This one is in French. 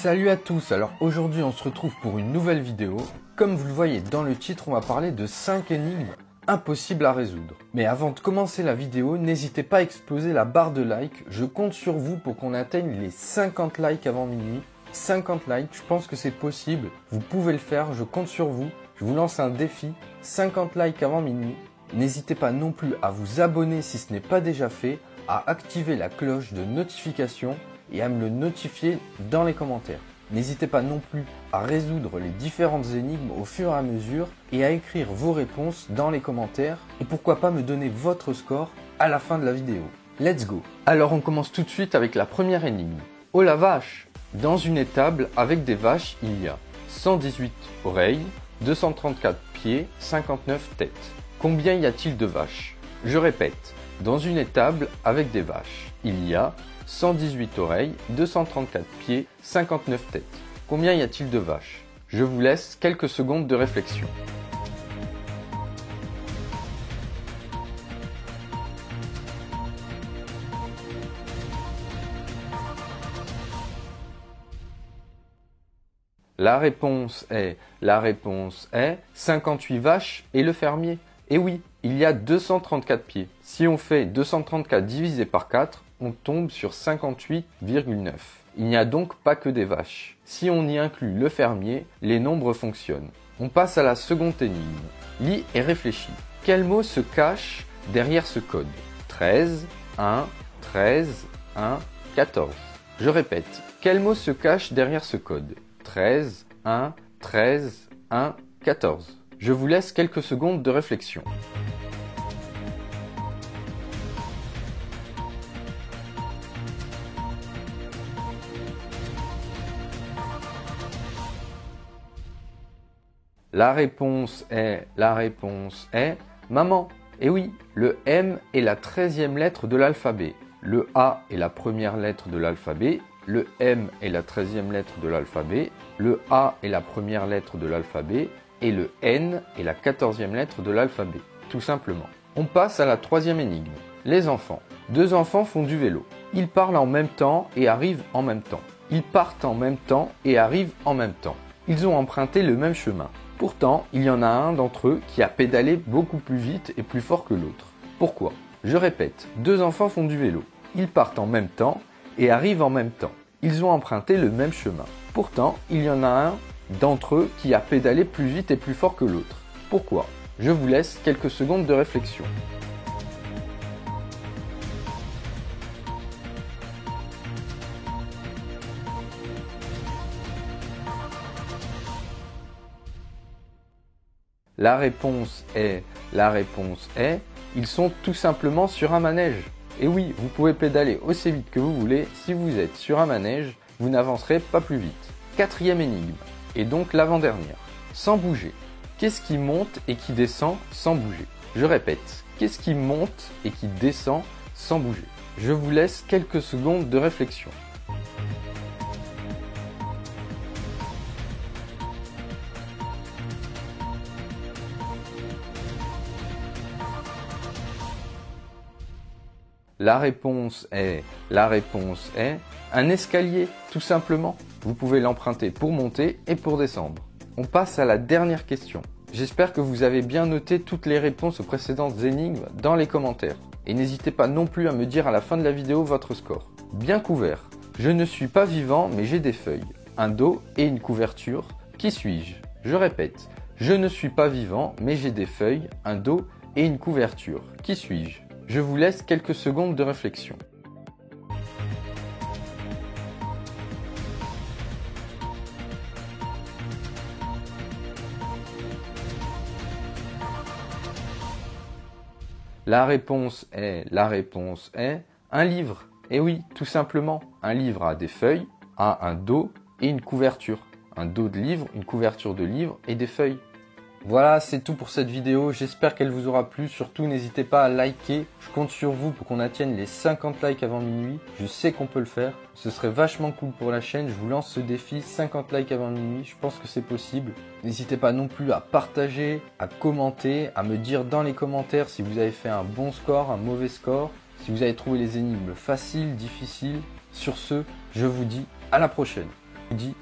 Salut à tous, alors aujourd'hui on se retrouve pour une nouvelle vidéo. Comme vous le voyez dans le titre, on va parler de 5 énigmes impossibles à résoudre. Mais avant de commencer la vidéo, n'hésitez pas à exploser la barre de like. Je compte sur vous pour qu'on atteigne les 50 likes avant minuit. 50 likes, je pense que c'est possible. Vous pouvez le faire, je compte sur vous. Je vous lance un défi, 50 likes avant minuit. N'hésitez pas non plus à vous abonner si ce n'est pas déjà fait, à activer la cloche de notification et à me le notifier dans les commentaires. N'hésitez pas non plus à résoudre les différentes énigmes au fur et à mesure et à écrire vos réponses dans les commentaires et pourquoi pas me donner votre score à la fin de la vidéo. Let's go! Alors on commence tout de suite avec la première énigme. Oh la vache! Dans une étable avec des vaches, il y a 118 oreilles, 234 pieds, 59 têtes. Combien y a-t-il de vaches? Je répète, dans une étable avec des vaches, il y a 118 oreilles, 234 pieds, 59 têtes. Combien y a-t-il de vaches? Je vous laisse quelques secondes de réflexion. La réponse est 58 vaches et le fermier. Et oui, il y a 234 pieds. Si on fait 234 divisé par 4, on tombe sur 58,9. Il n'y a donc pas que des vaches. Si on y inclut le fermier, les nombres fonctionnent. On passe à la seconde énigme. Lis et réfléchis. Quel mot se cache derrière ce code? 13, 1, 13, 1, 14. Je répète, quel mot se cache derrière ce code? 13, 1, 13, 1, 14. Je vous laisse quelques secondes de réflexion. La réponse est maman. Et oui, le M est la 13e lettre de l'alphabet. Le A est la première lettre de l'alphabet. Le M est la 13e lettre de l'alphabet. Le A est la première lettre de l'alphabet. Et le N est la 14e lettre de l'alphabet. Tout simplement. On passe à la troisième énigme. Les enfants. Deux enfants font du vélo. Ils parlent en même temps et arrivent en même temps. Ils partent en même temps et arrivent en même temps. Ils ont emprunté le même chemin. Pourtant, il y en a un d'entre eux qui a pédalé beaucoup plus vite et plus fort que l'autre. Pourquoi? Je répète, deux enfants font du vélo. Ils partent en même temps et arrivent en même temps. Ils ont emprunté le même chemin. Pourtant, il y en a un d'entre eux qui a pédalé plus vite et plus fort que l'autre. Pourquoi? Je vous laisse quelques secondes de réflexion. La réponse est, ils sont tout simplement sur un manège. Et oui, vous pouvez pédaler aussi vite que vous voulez, si vous êtes sur un manège, vous n'avancerez pas plus vite. Quatrième énigme, et donc l'avant-dernière. Sans bouger. Qu'est-ce qui monte et qui descend sans bouger? Je répète, qu'est-ce qui monte et qui descend sans bouger? Je vous laisse quelques secondes de réflexion. La réponse est un escalier, tout simplement. Vous pouvez l'emprunter pour monter et pour descendre. On passe à la dernière question. J'espère que vous avez bien noté toutes les réponses aux précédentes énigmes dans les commentaires. Et n'hésitez pas non plus à me dire à la fin de la vidéo votre score. Bien couvert. Je ne suis pas vivant mais j'ai des feuilles, un dos et une couverture. Qui suis-je? Je répète. Je ne suis pas vivant mais j'ai des feuilles, un dos et une couverture. Qui suis-je? Je vous laisse quelques secondes de réflexion. La réponse est un livre. Et oui, tout simplement, un livre a des feuilles, a un dos et une couverture. Un dos de livre, une couverture de livre et des feuilles. Voilà, c'est tout pour cette vidéo, j'espère qu'elle vous aura plu, surtout n'hésitez pas à liker, je compte sur vous pour qu'on atteigne les 50 likes avant minuit, je sais qu'on peut le faire, ce serait vachement cool pour la chaîne, je vous lance ce défi, 50 likes avant minuit, je pense que c'est possible. N'hésitez pas non plus à partager, à commenter, à me dire dans les commentaires si vous avez fait un bon score, un mauvais score, si vous avez trouvé les énigmes faciles, difficiles. Sur ce, je vous dis à la prochaine. dis